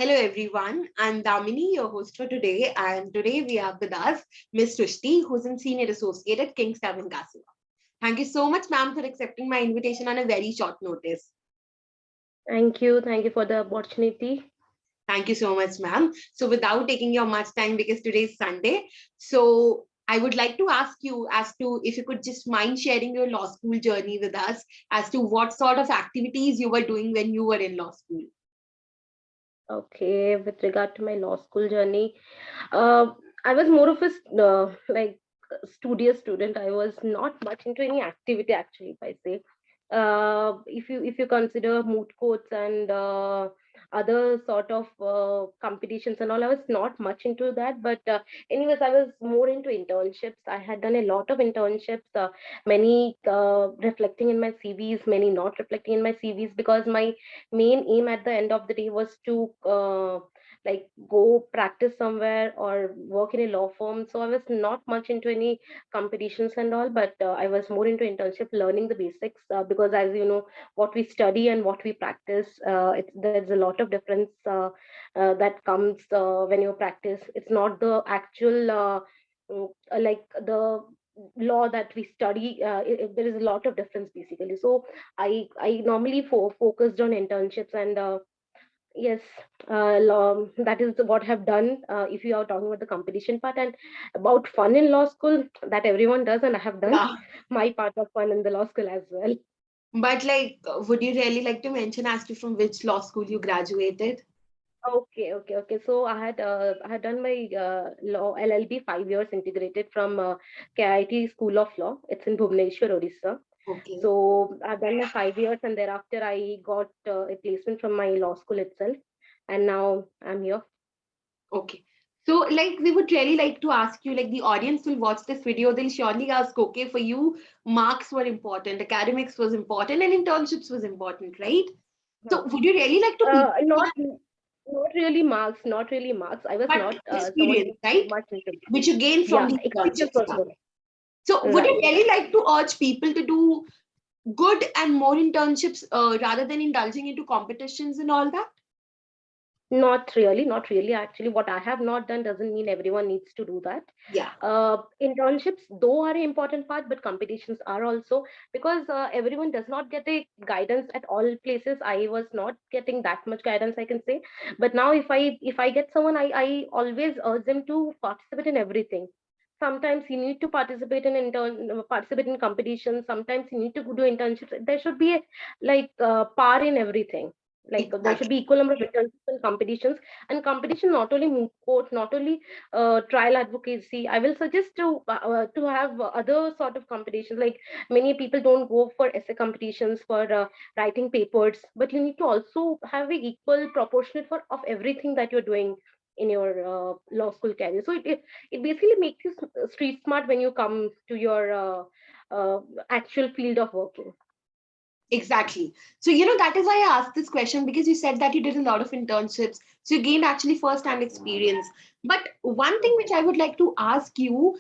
Hello everyone, I'm Damini, your host for today, and today we have with us Miss Srishti, who's a Senior Associate at Kingstown in Kasua. Thank you so much, ma'am, for accepting my invitation on a very short notice. Thank you. Thank you for the opportunity. Thank you so much, ma'am. So, without taking your much time, because today is Sunday, so I would like to ask you as to if you could just mind sharing your law school journey with us as to what sort of activities you were doing when you were in law school. Okay, with regard to my law school journey, uh, I was more of a studious student. I was not much into any activity actually, if I say. If you consider moot courts and other sort of competitions and all, I was not much into that. But anyways, I was more into internships. I had done a lot of internships, many reflecting in my CVs, many not reflecting in my CVs, because my main aim at the end of the day was to go practice somewhere or work in a law firm. So I was not much into any competitions and all, but I was more into internship, learning the basics, because as you know, what we study and what we practice, there's a lot of difference that comes when you practice. It's not the actual like the law that we study. There is a lot of difference basically. So I normally focused on internships, and yes, that is what I have done. If you are talking about the competition part and about fun in law school, that everyone does, and I have done Yeah. my part of fun in the law school as well. But, would you really like to mention as to from which law school you graduated? Okay. So I had done my law LLB 5 years integrated from KIT School of Law. It's in Bhubaneswar, Odisha. Okay. So I've done my 5 years, and thereafter I got a placement from my law school itself, and now I'm here. Okay. So, we would really like to ask you, the audience will watch this video, they'll surely ask, okay, for you, marks were important, academics was important, and internships was important, right? So, would you really like to Uh, clarify not not really marks, not really marks. I was but not someone experience, who right? much into. Which you gain from Yeah, the experience internships. was Yeah. more. So, would you Right. really like to urge people to do good and more internships rather than indulging into competitions and all that? Not really, not really. Actually, what I have not done doesn't mean everyone needs to do that. Yeah. Internships, though, are an important part, but competitions are also, because everyone does not get a guidance at all places. I was not getting that much guidance, I can say. But now, if I get someone, I always urge them to participate in everything. Sometimes you need to participate in competitions. Sometimes you need to do internships. There should be a par in everything. Like there should Exactly. be equal number of internships and competitions. And competition, not only moot court, not only trial advocacy. I will suggest to have other sort of competitions. Like many people don't go for essay competitions, for writing papers, but you need to also have a equal proportionate for of everything that you're doing in your law school career. So it basically makes you street smart when you come to your actual field of working. Exactly. So, that is why I asked this question because you said that you did a lot of internships. So, you gained actually first-hand experience. But one thing which I would like to ask you,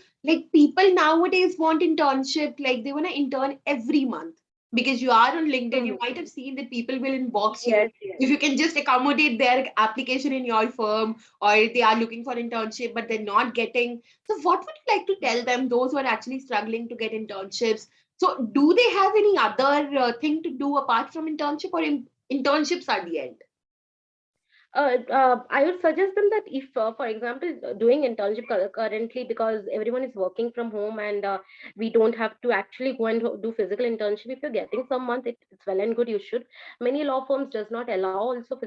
people nowadays want internship, they want to intern every month because you are on LinkedIn. You Mhm. might have seen that people will inbox you Yes, yes. if you can just accommodate their application in your firm or they are looking for internship, but they're not getting. So, what would you like to tell them, those who are actually struggling to get internships? So, do they have any other thing to do apart from internship, or internships are the end? I would suggest them that if, for example, doing internship currently, because everyone is working from home, and we don't have to actually go and do physical internship. If you're getting some month, it's well and good. You should. Many law firms does not allow also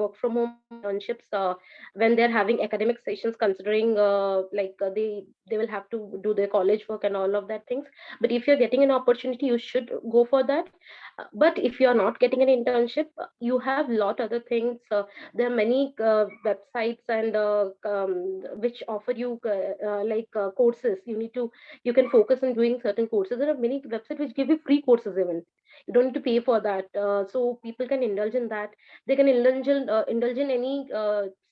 work from home internships when they're having academic sessions, considering they will have to do their college work and all of that things. But if you're getting an opportunity, you should go for that. But if you're not getting an internship, you have lot other things. There are many websites and which offer you courses. You can focus on doing certain courses. There are many websites which give you free courses even. You don't need to pay for that. So people can indulge in that. They can indulge in any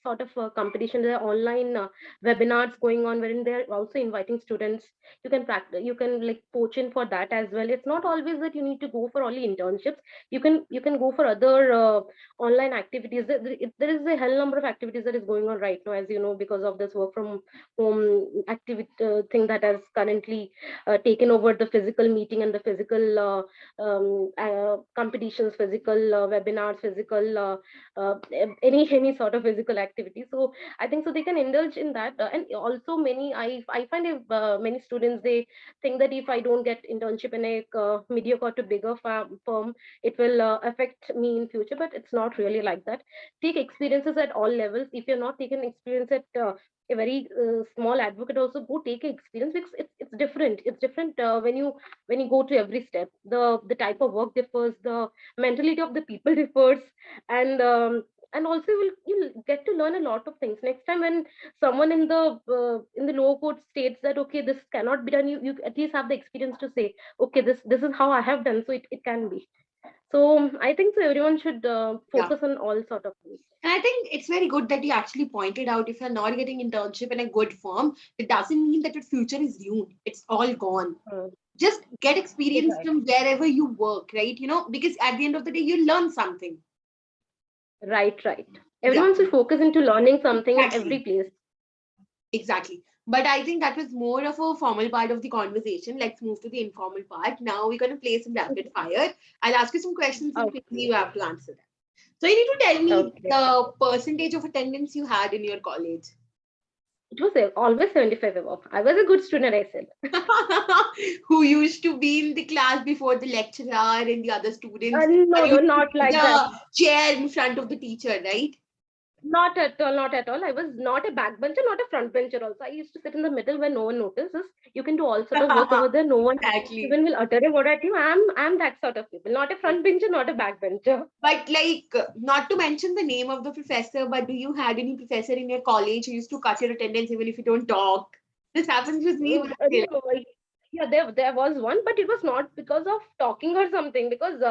sort of competition. There are online webinars going on wherein they're also inviting students. You can practice, you can like poach in for that as well. It's not always that you need to go for only internships. You can go for other online activities. There is a hell number of activities that is going on right now, as you know, because of this work from home activity thing that has currently taken over the physical meeting and the physical competitions, physical webinars, physical any sort of physical activity. So I think so they can indulge in that. And also I find many students, they think that if I don't get internship in a mediocre to bigger firm, it will affect me in future. But it's not really like that. Take experiences at all levels. If you're not taking experience at a very small advocate, also go take experience, because it's different when you go to every step. The type of work differs, the mentality of the people differs, and also you'll get to learn a lot of things. Next time when someone in the lower court states that okay, this cannot be done, you at least have the experience to say okay, this is how I have done, so it can be. So I think so everyone should Yeah. focus on all sort of things. And I think it's very good that you actually pointed out, if you're not getting internship in a good firm, it doesn't mean that your future is ruined. It's all gone. Mm, Just get experience right, from wherever you work, right? Because at the end of the day, you learn something. right. Yeah, Everyone should focus into learning something in every exactly. place. Exactly. But I think that was more of a formal part of the conversation. Let's move to the informal part. Now we're going to play some rapid fire. I'll ask you some questions and quickly Okay, you have to answer them. So you need to tell me okay. the percentage of attendance you had in your college. It was always 75 above. I was a good student, I said. Who used to be in the class before the lecturer and the other students, No, and no, used to not sit in like that. the chair in front of the teacher, right? Not at all, not at all. I was not a backbencher, not a front bencher also. I used to sit in the middle where no one notices. You can do all sort of work over there. No one Exactly. even will utter a word at you. I'm that sort of people. Not a front bencher, not a backbencher. But like, not to mention the name of the professor, but do you had any professor in your college who used to cut your attendance even if you don't talk? This happens with me. No, yeah, there was one, but it was not because of talking or something. Because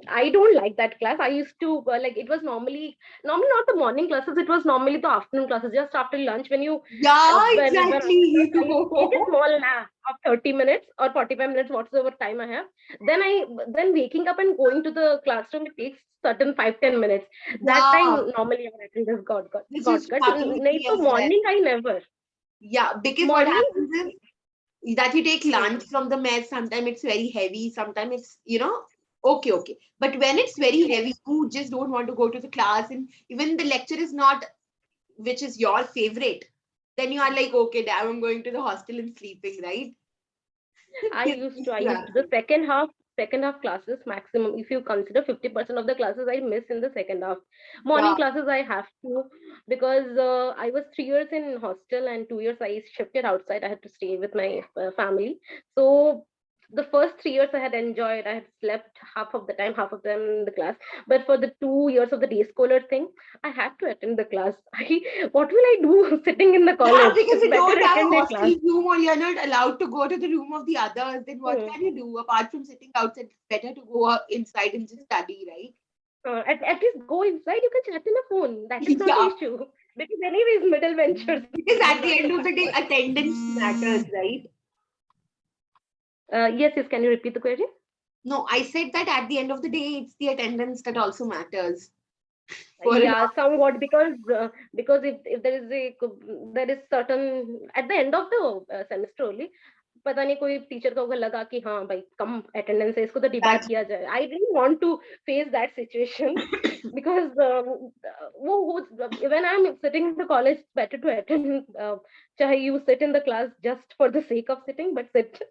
I don't like that class. I used to like it was normally not the morning classes. It was normally the afternoon classes, just after lunch when you Yeah, when after exactly. lunch I used to take a small nap of 30 minutes or 45 minutes, whatsoever time I have. Then waking up and going to the classroom, it takes certain 5-10 minutes. That Yeah, time normally our attendance this got used to cut. happen with Night me to as well. morning I never. Yeah, because what Morning. happens is that you take Hmm. lunch from the mess. Sometimes it's very heavy. Sometimes it's okay. But when it's very heavy, you just don't want to go to the class, and even the lecture is not, which is your favorite. Then you are like, okay, damn, I'm going to the hostel and sleeping, right? This used I to used to the happen. second half classes maximum. If you consider 50% of the classes I miss in the second half. Yeah. Morning classes I have to, because I was 3 years in hostel and 2 years I shifted outside. I had to stay with my family. So the first 3 years I had enjoyed. I had slept half of the time, half of them in the class. But for the 2 years of the day scholar thing, I had to attend the class. What will I do sitting in the Yeah, college? because It's you better don't to have a attend a hostel class. room or you're not allowed to go to the room of the others, then what Hmm. can you do apart from sitting outside? It's better to go inside and just study, right? At least go inside, you can chat in a phone. That is not the Yeah, issue. Because anyways, middle ventures, because I'm at the not end the of the first day, one. attendance matters, right? Yes, can you repeat the question? No, I said that at the end of the day, it's the attendance that also matters for a Yeah, lot. somewhat, because if there is certain at the end of the semester only, पता नहीं कोई teacher को अगर लगा कि हाँ भाई कम attendance है, इसको तो डिबार That's किया जाए. I didn't want to face that situation because when I'm sitting in the college, it's better to attend. चाहे you sit in the class just for the sake of sitting, but sit.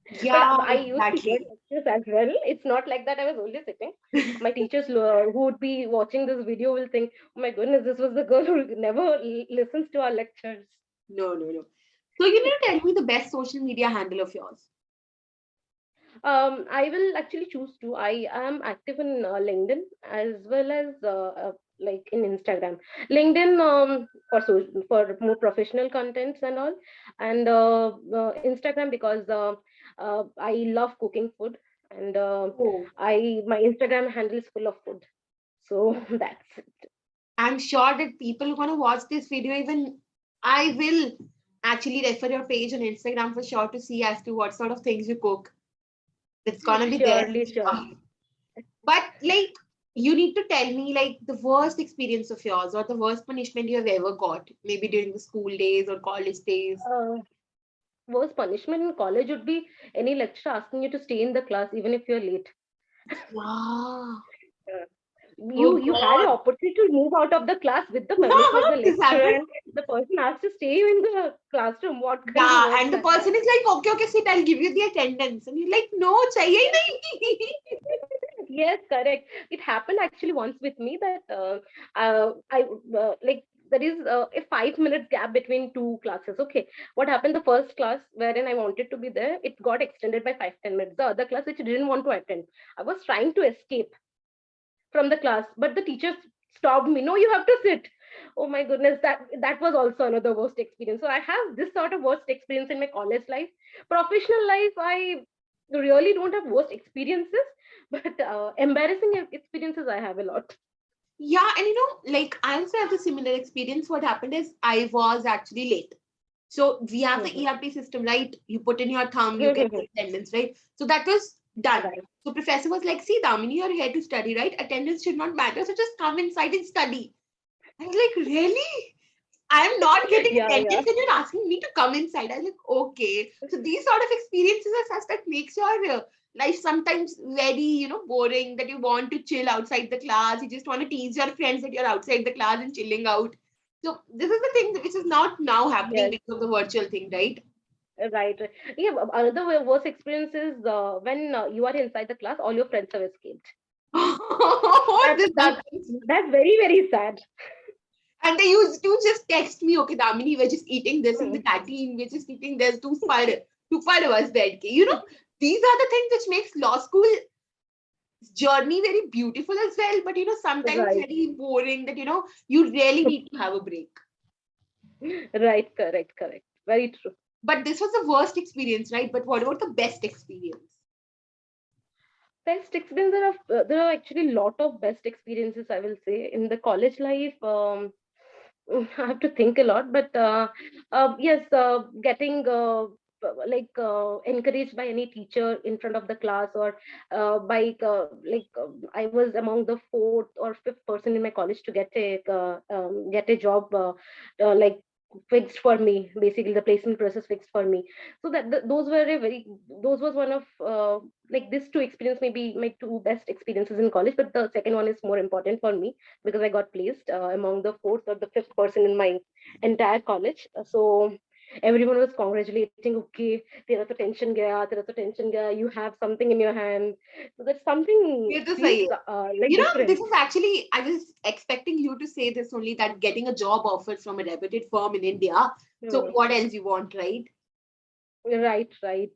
But yeah, I used to hear exactly. lectures as well. It's not like that I was only sitting. My teachers who would be watching this video will think, oh my goodness, this was the girl who never listens to our lectures. No, no, no. So you need to tell me the best social media handle of yours. I will actually choose to. I am active in LinkedIn as well as like in Instagram. LinkedIn for more professional contents and all, and Instagram because I love cooking food. and Oh, my Instagram handle is full of food. So that's it. I'm sure that people who are gonna watch this video, even I will actually refer your page on Instagram for sure to see as to what sort of things you cook. It's gonna be there for Surely, sure. surely. But like, you need to tell me like the worst experience of yours or the worst punishment you have ever got, maybe during the school days or college days. Uh, Worst punishment in college would be any lecturer asking you to stay in the class even if you're late. Yeah. Uh, Oh you had an God. opportunity to move out of the class with the permission of the This lecturer, happened. and the person asked to stay in the classroom. What kind of Yeah, work and the that is? person is like, okay, okay, sit, I'll give you the attendance. And you're like, no, chahiye hi nahi. Yes, correct. It happened actually once with me that I like there is a 5 minute gap between two classes. Okay, what happened? The first class wherein I wanted to be there, it got extended by 5-10 minutes. The other class which I didn't want to attend, I was trying to escape from the class, but the teacher stopped me. No, you have to sit. Oh my goodness, that was also another worst experience. So I have this sort of worst experience in my college life. Professional life, I really don't have worst experiences, but embarrassing experiences I have a lot. Yeah, and like I also have a similar experience. What happened is I was actually late. So we have the Mhm. ERP system, right? You put in your thumb, you get Mhm. the attendance, right? So that was done. Right. So professor was like, see, Damini, you're here to study, right? Attendance should not matter. So just come inside and study. I was like, really? I'm not getting Yeah, yeah. attendance and you're asking me to come inside. I was like, okay. So these sort of experiences are such that makes your life sometimes very, boring, that you want to chill outside the class. You just want to tease your friends that you're outside the class and chilling out. So this is the thing which is not now happening Yes. because of the virtual thing, right? Right. Right. Yeah. Another worst experience is when you are inside the class, all your friends have escaped. What That this that happens? that's very very sad. And they used to just text me, okay, Damini, we're just eating this in the Hmm. canteen, we're just eating this to far was bed. These are the things which makes law school journey very beautiful as well, but sometimes Right. very boring that you really need to have a break. Right. Correct. Correct. Very true. But this was the worst experience, right? But what about the best experience? Best experience, there are actually a lot of best experiences, I will say, in the college life. I have to think a lot, but yes, getting encouraged by any teacher in front of the class, or by I was among the fourth or fifth person in my college to get a job, like fixed for me. Basically, the placement process fixed for me. So those were a very those was one of like this two experience, maybe my two best experiences in college, but the second one is more important for me because I got placed among the fourth or the fifth person in my entire college. So everyone was congratulating. Okay, तेरा तो tension गया, तेरा तो tension गया. You have something in your hand. So that's something ये तो सही feels है. like This different. is actually, I was expecting you to say this only, that getting a job offer from a reputed firm in India. So Hmm. what else you want, right? Right, right.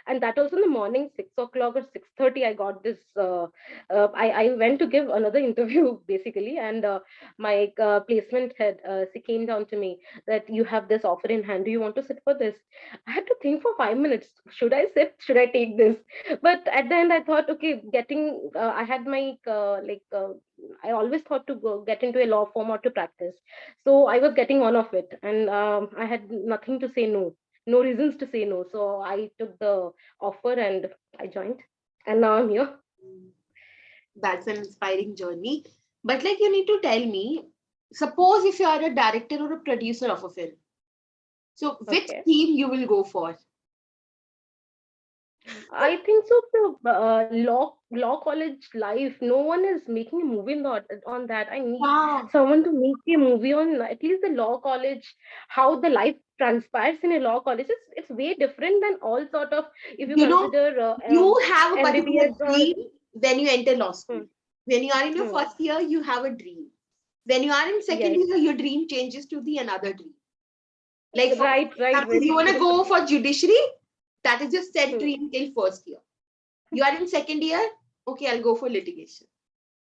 And that also in the morning, 6 o'clock or 6:30, I got this. I went to give another interview basically, and my placement head, she came down to me that you have this offer in hand. Do you want to sit for this? I had to think for 5 minutes. Should I sit? Should I take this? But at the end, I thought, okay, I had my I always thought to go get into a law firm or to practice. So I was getting one of it, and I had nothing to say no reasons to say no. So I took the offer and I joined. And now I'm here. That's an inspiring journey. But like, you need to tell me, suppose if you are a director or a producer of a film, so which Okay. team you will go for? I think so. The law college life, no one is making a movie on that. I need Yeah. someone to make a movie on at least the law college, how the life transpires in a law college. It's way different than all sort of, if you You know, consider you have a particular MBBS or dream when you enter law school. hmm, When you are in your hmm, first year, you have a dream. When you are in second yes, year, your dream changes to the another dream. Like right, for right, example, you very want to true. go for judiciary, that is your set Hmm. dream till first year. You are in second year, okay, I'll go for litigation.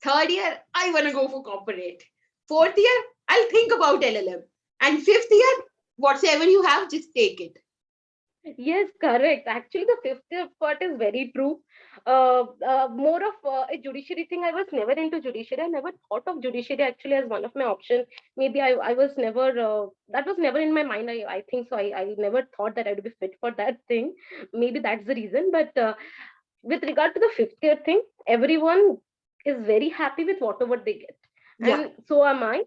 Third year, I want to go for corporate. Fourth year, I'll think about LLM. And fifth year, whatever you have, just take it. Yes, correct. Actually, the fifth part is very true. More of a judiciary thing. I was never into judiciary. I never thought of judiciary actually as one of my options. Maybe I was never, that was never in my mind. I think so. I never thought that I would be fit for that thing. Maybe that's the reason. But with regard to the fifth year thing, everyone is very happy with whatever they get. Yeah. And so am I,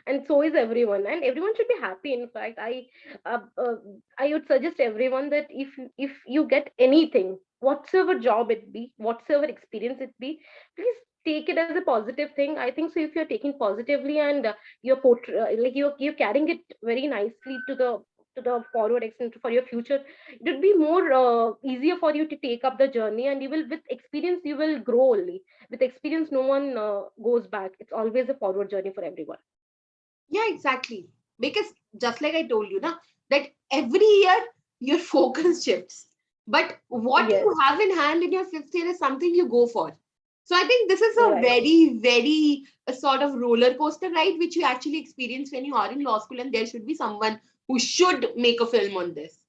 and so is everyone, and everyone should be happy. In fact, uh, uh, I would suggest everyone that if you get anything, whatsoever job it be, whatsoever experience it be, please take it as a positive thing. I think so if you're taking positively, and like you're carrying it very nicely to the forward extent for your future, it would be more easier for you to take up the journey, and you will, with experience, you will grow only. With experience, no one goes back. It's always a forward journey for everyone. Yeah, exactly. Because just like I told you, na, that every year your focus shifts. But what Yes. you have in hand in your fifth year is something you go for. So I think this is a Right. very, very a sort of roller coaster ride which you actually experience when you are in law school, and there should be someone who should make a film on this.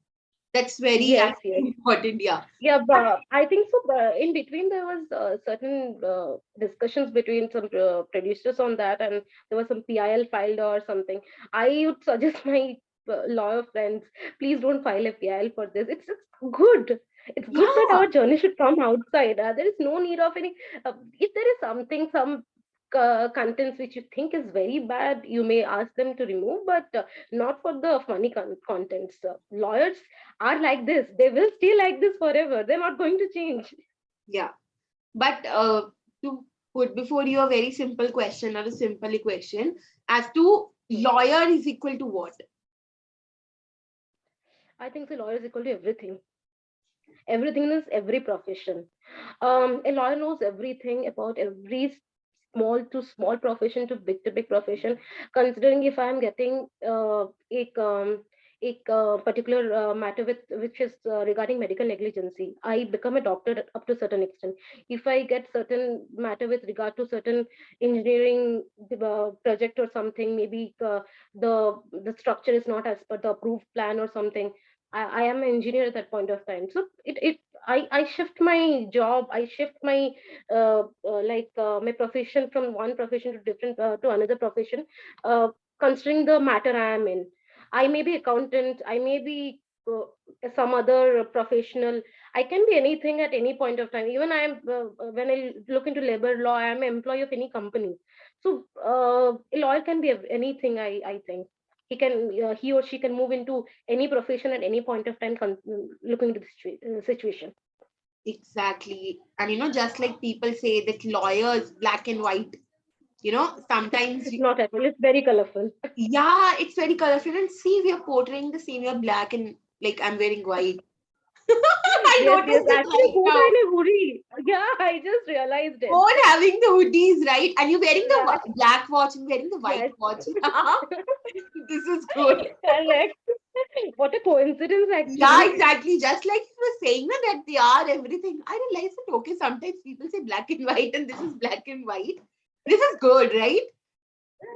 That's very Yes, actually yes. important, yeah. Yeah, but I think so. In between, there was certain discussions between some producers on that, and there was some PIL filed or something. I would suggest my lawyer friends, please don't file a PIL for this. It's good. It's good that Yeah, our journey should come outside. There is no need of any. If there is something, some contents which you think is very bad, you may ask them to remove, but not for the funny contents. Lawyers are like this. They will stay like this forever. They're not going to change. yeah. But to put before you a very simple question or a simple equation as to lawyer is equal to what? I think the lawyer is equal to everything. Everything is every profession. A lawyer knows everything about every small to small profession to big profession. Considering if I am getting a particular matter with which is regarding medical negligence, I become a doctor up to certain extent. If I get certain matter with regard to certain engineering project or something, maybe the structure is not as per the approved plan or something, I am an engineer at that point of time. So I shift my job, I shift my my profession from one profession to different to another profession, uh, considering the matter I am in. I may be accountant, I may be some other professional. I can be anything at any point of time. Even I am when I look into labor law, I am an employee of any company. So a lawyer can be anything. I think he or she can move into any profession at any point of time, looking into the situation. Exactly. And just like people say that lawyers black and white, sometimes Not at all. It's very colorful. yeah, it's very colorful. And see, we are portraying the same. You're black and like I'm wearing white. I Yes, yes. noticed it Actually, right both are now. in a hoodie. Yeah, I just realized it. Both having the hoodies, right? And you're wearing the Right. black watch and wearing the white Yes. watch. This is good. Correct. What a coincidence, Yeah, actually. exactly. Just like you were saying na, that they are everything. I realized that okay, sometimes people say black and white and this is black and white. This is good, right?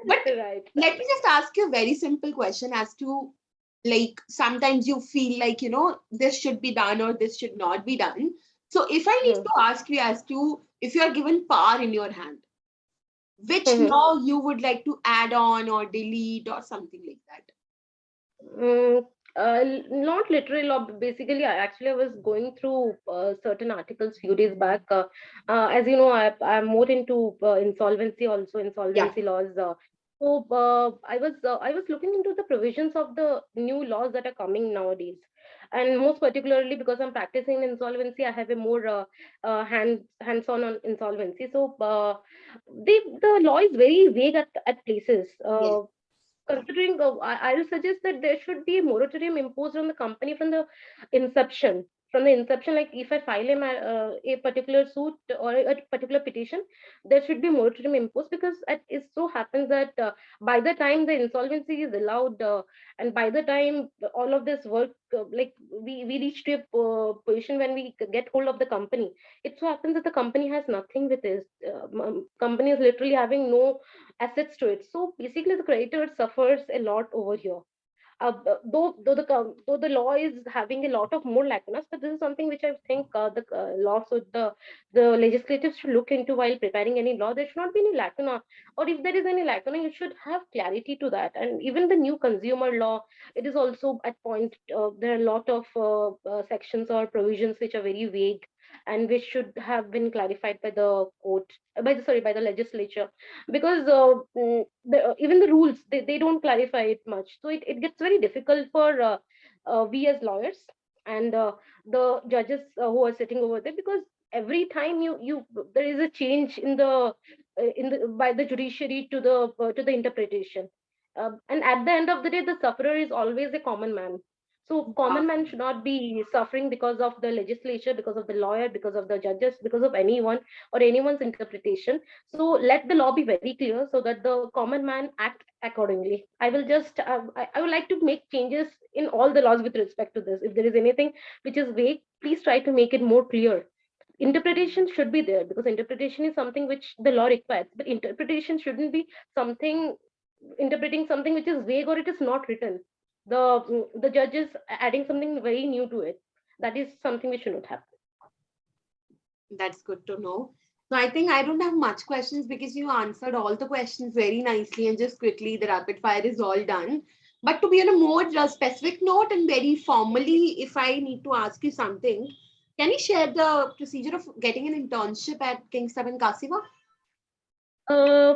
But Right, let me right. just ask you a very simple question as to like sometimes you feel like this should be done or this should not be done. So if I need Hmm. to ask you as to if you are given power in your hand, which Hmm. law you would like to add on or delete or something like that? Mm, not literally law. Basically, I was going through certain articles few days back. As you know, I'm more into insolvency, also Yeah. insolvency laws. So I was looking into the provisions of the new laws that are coming nowadays, and most particularly because I'm practicing insolvency, I have a more hands on insolvency. So the law is very vague at places. Yes. Considering I will suggest that there should be a moratorium imposed on the company inception from the inception. Like if I file a particular suit or a particular petition, there should be moratorium imposed, because it so happens that by the time the insolvency is allowed, and by the time all of this work, like we reach to a position when we get hold of the company, it so happens that the company has nothing with this. Company is literally having no assets to it. So basically, the creditor suffers a lot over here. Though the law is having a lot of more lacunas, but this is something which I think the law should the legislative should look into while preparing any law. There should not be any lacuna, or if there is any lacuna, you should have clarity to that. And even the new consumer law, it is also at point. There are a lot of sections or provisions which are very vague, and which should have been clarified by the court, by the legislature, because even the rules, they don't clarify it much, so it gets very difficult for we as lawyers and the judges who are sitting over there, because every time you there is a change in the by the judiciary to the interpretation, and at the end of the day the sufferer is always a common man. So Wow. common man should not be suffering because of the legislature, because of the lawyer, because of the judges, because of anyone or anyone's interpretation. So let the law be very clear so that the common man act accordingly. I would like to make changes in all the laws with respect to this. If there is anything which is vague, please try to make it more clear. Interpretation should be there, because interpretation is something which the law requires, but interpretation shouldn't be something interpreting something which is vague or it is not written. The judge is adding something very new to it. That is something which should not happen. That's good to know. So I think I don't have much questions because you answered all the questions very nicely and just quickly the rapid fire is all done. But to be on a more specific note and very formally, if I need to ask you something, can you share the procedure of getting an internship at Kingston and Kasiva?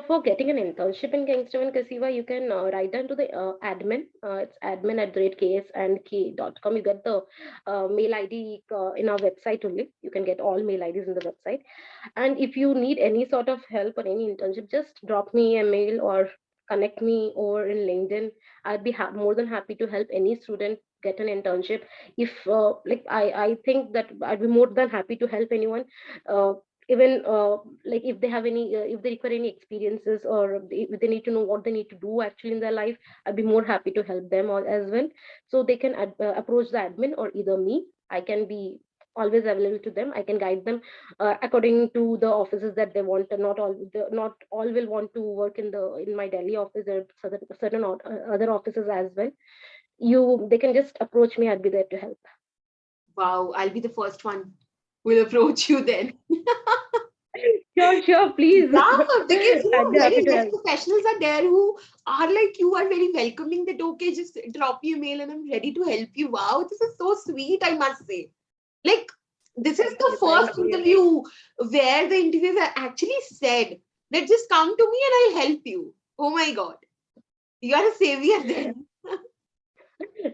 For getting an internship in Kingston and Kasiva, you can write down to the admin. It's admin@ksandk.com. You get the mail ID in our website only. You can get all mail IDs in the website. And if you need any sort of help or any internship, just drop me a mail or connect me over in LinkedIn. I'd be more than happy to help any student get an internship. If I think that I'd be more than happy to help anyone. Even like if they have any if they require any experiences, or if they need to know what they need to do actually in their life, I'd be more happy to help them or as well. So they can approach the admin or either me. I can be always available to them. I can guide them according to the offices that they want. And not all will want to work in my Delhi office. There are certain other offices as well. They can just approach me. I'd be there to help. Wow, I'll be the first one who will approach you then. Sure, please. Yeah, because I'd be very happy to less help. professionals are there who are like you are very welcoming that okay, just drop me a mail and I'm ready to help you. Wow, this is so sweet, I must say. Like this is the Thank first you. interview where the interviewer actually said that just come to me and I'll help you. Oh my god. You are a savior then.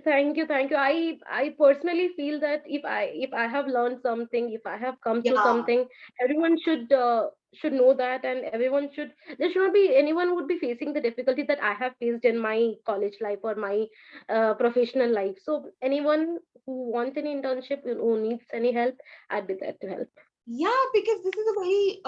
Thank you. I personally feel that if I have learned something, if I have come through Yeah. something, everyone should know that, and everyone should. There should not be anyone would be facing the difficulty that I have faced in my college life or my professional life. So anyone who wants an internship, who needs any help, I'd be there to help. Yeah, because this is a very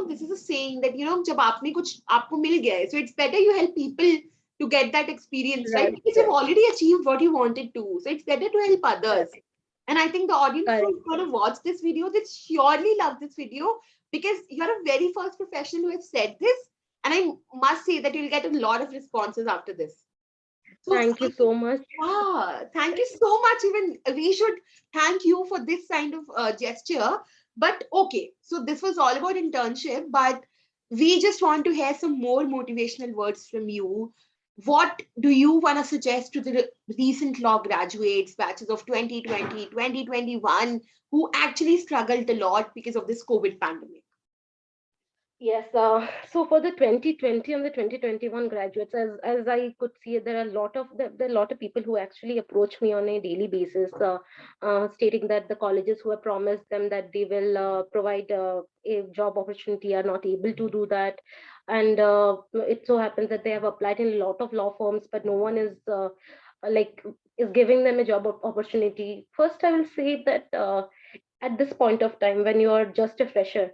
this is a saying that जब आपने कुछ आपको मिल गया है, so it's better you help people to get that experience, right? Right, Because you've right, already achieved what you wanted to, so it's better to help others. correct, And I think the audience correct. who's going to watch this video, they surely love this video because you're a very first professional who have said this, and I must say that you'll get a lot of responses after this. So Thank you I think, so much. yeah, thank you so much. Even we should thank you for this kind of gesture. But okay, so this was all about internship, but we just want to hear some more motivational words from you. What do you want to suggest to the recent law graduates, batches of 2020, 2021, who actually struggled a lot because of this COVID pandemic? Yes, so for the 2020 and the 2021 graduates, as I could see, there are a lot of people who actually approach me on a daily basis, stating that the colleges who have promised them that they will provide a job opportunity are not able to do that, and it so happens that they have applied in a lot of law firms, but no one is like is giving them a job opportunity. First, I will say that at this point of time, when you are just a fresher,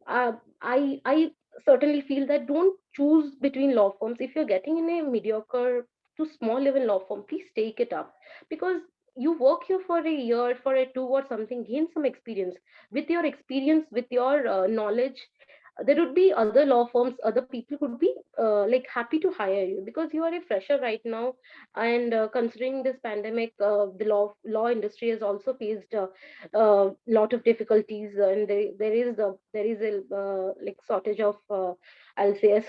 uh, I certainly feel that don't choose between law firms. If you're getting in a mediocre to small level law firm, please take it up, because you work here for a year, for a two or something, gain some experience. With your experience, with your knowledge, there would be other law firms, other people would be like happy to hire you because you are a fresher right now. And considering this pandemic, the law industry has also faced a lot of difficulties, and there is a like shortage of I'll say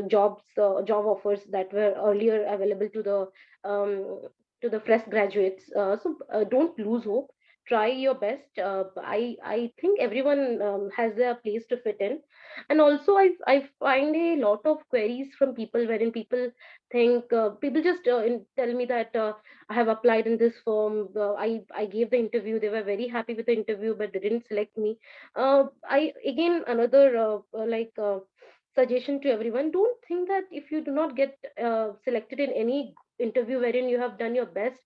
jobs, job offers that were earlier available um, to the fresh graduates. So don't lose hope. Try your best. I think everyone has their place to fit in. And also I find a lot of queries from people wherein people think, people just tell me that I have applied in this firm. I gave the interview. They were very happy with the interview, but they didn't select me. I again another suggestion to everyone: don't think that if you do not get selected in any interview wherein you have done your best,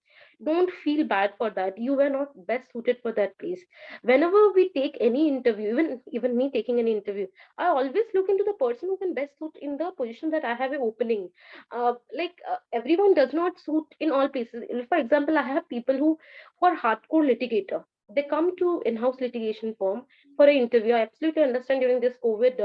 don't feel bad for that. You were not best suited for that place. Whenever we take any interview, even me taking any interview, I always look into the person who can best suit in the position that I have an opening. Everyone does not suit in all places. For example, I have people who are hardcore litigator. They come to in-house litigation firm for an interview. I absolutely understand during this COVID,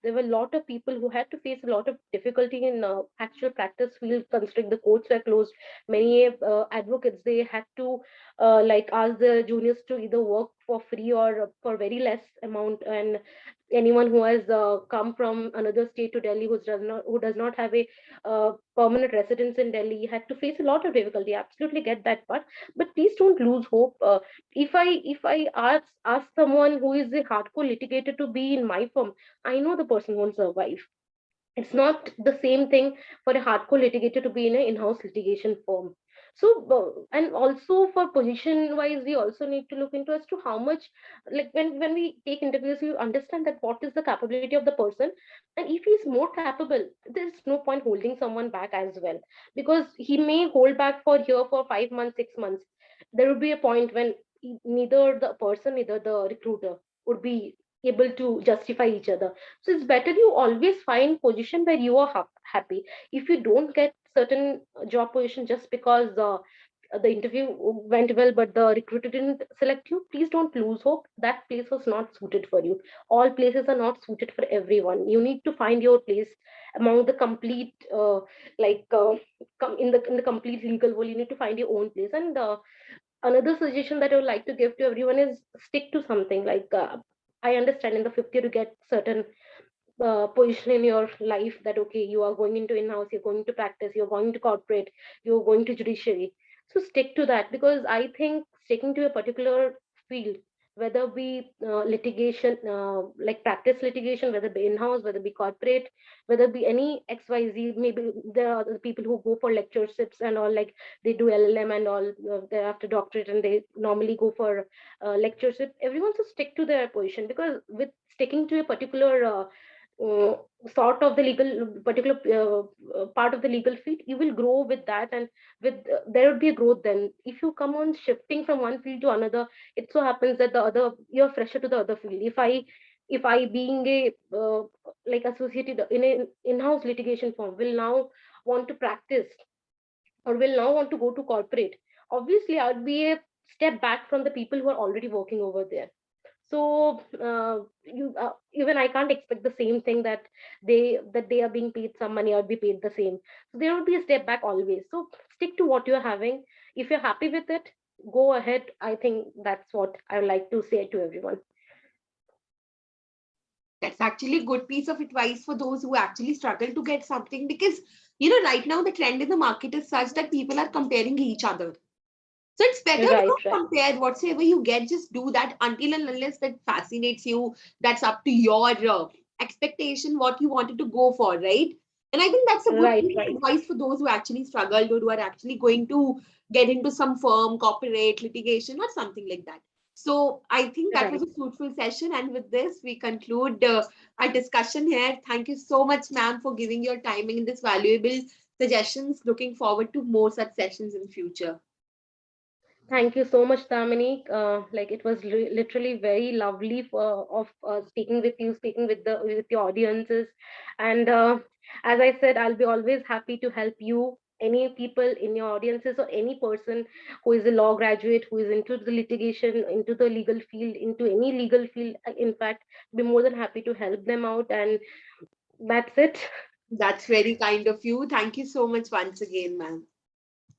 there were a lot of people who had to face a lot of difficulty in actual practice field, considering the courts were closed. Many advocates, they had to like ask the juniors to either work for free or for very less amount. And anyone who has come from another state to Delhi, who does not have a permanent residence in Delhi, had to face a lot of difficulty. I absolutely get that part, but please don't lose hope. If I ask someone who is a hardcore litigator to be in my firm, I know the person won't survive. It's not the same thing for a hardcore litigator to be in an in-house litigation firm. So and also for position wise, we also need to look into as to how much, like when we take interviews, you understand that what is the capability of the person. And if he's more capable, there's no point holding someone back as well, because he may hold back for here for 5 months, 6 months. There would be a point when neither the person, neither the recruiter would be able to justify each other. So it's better you always find position where you are happy. If you don't get certain job position just because the interview went well but the recruiter didn't select you, please don't lose hope. That place was not suited for you. All places are not suited for everyone. You need to find your place among the complete like in the complete legal world. You need to find your own place. And another suggestion that I would like to give to everyone is stick to something. I understand in the fifth year you get certain position in your life, that okay, you are going into in-house, you're going to practice, you're going to corporate, you're going to judiciary. So stick to that, because I think sticking to a particular field, whether be litigation, like practice litigation, whether be in-house, whether be corporate, whether be any xyz, maybe there are the people who go for lectureships and all, like they do LLM and all, thereafter doctorate, and they normally go for lectureship. Everyone should stick to their position, because with sticking to a particular uh, sort of the legal particular part of the legal field, you will grow with that. And with there would be a growth. Then if you come on shifting from one field to another, it so happens that the other, you're fresher to the other field. If I being a like associated in an in-house litigation firm, will now want to practice, or will now want to go to corporate, obviously I would be a step back from the people who are already working over there. So even I can't expect the same thing, that they are being paid some money, or be paid the same. So there will be a step back always. So stick to what you're having. If you're happy with it, go ahead. I think that's what I would like to say to everyone. That's actually a good piece of advice for those who actually struggle to get something, because right now the trend in the market is such that people are comparing each other. So it's better Right, not right. compare. Whatsoever you get, just do that until and unless that fascinates you. That's up to your expectation, what you wanted to go for, right? And I think that's a good Right, piece of right. advice for those who actually struggled, or who are actually going to get into some firm, corporate, litigation, or something like that. So I think that was Right. a fruitful session. And with this, we conclude our discussion here. Thank you so much, ma'am, for giving your timing and this valuable suggestions. Looking forward to more such sessions in future. Thank you so much, Damini. Like it was literally very lovely of speaking with you, speaking with the audiences. And as I said, I'll be always happy to help you any people in your audiences, or any person who is a law graduate, who is into the litigation, into the legal field, into any legal field, in fact, be more than happy to help them out. And that's it. That's very kind of you. Thank you so much once again, ma'am.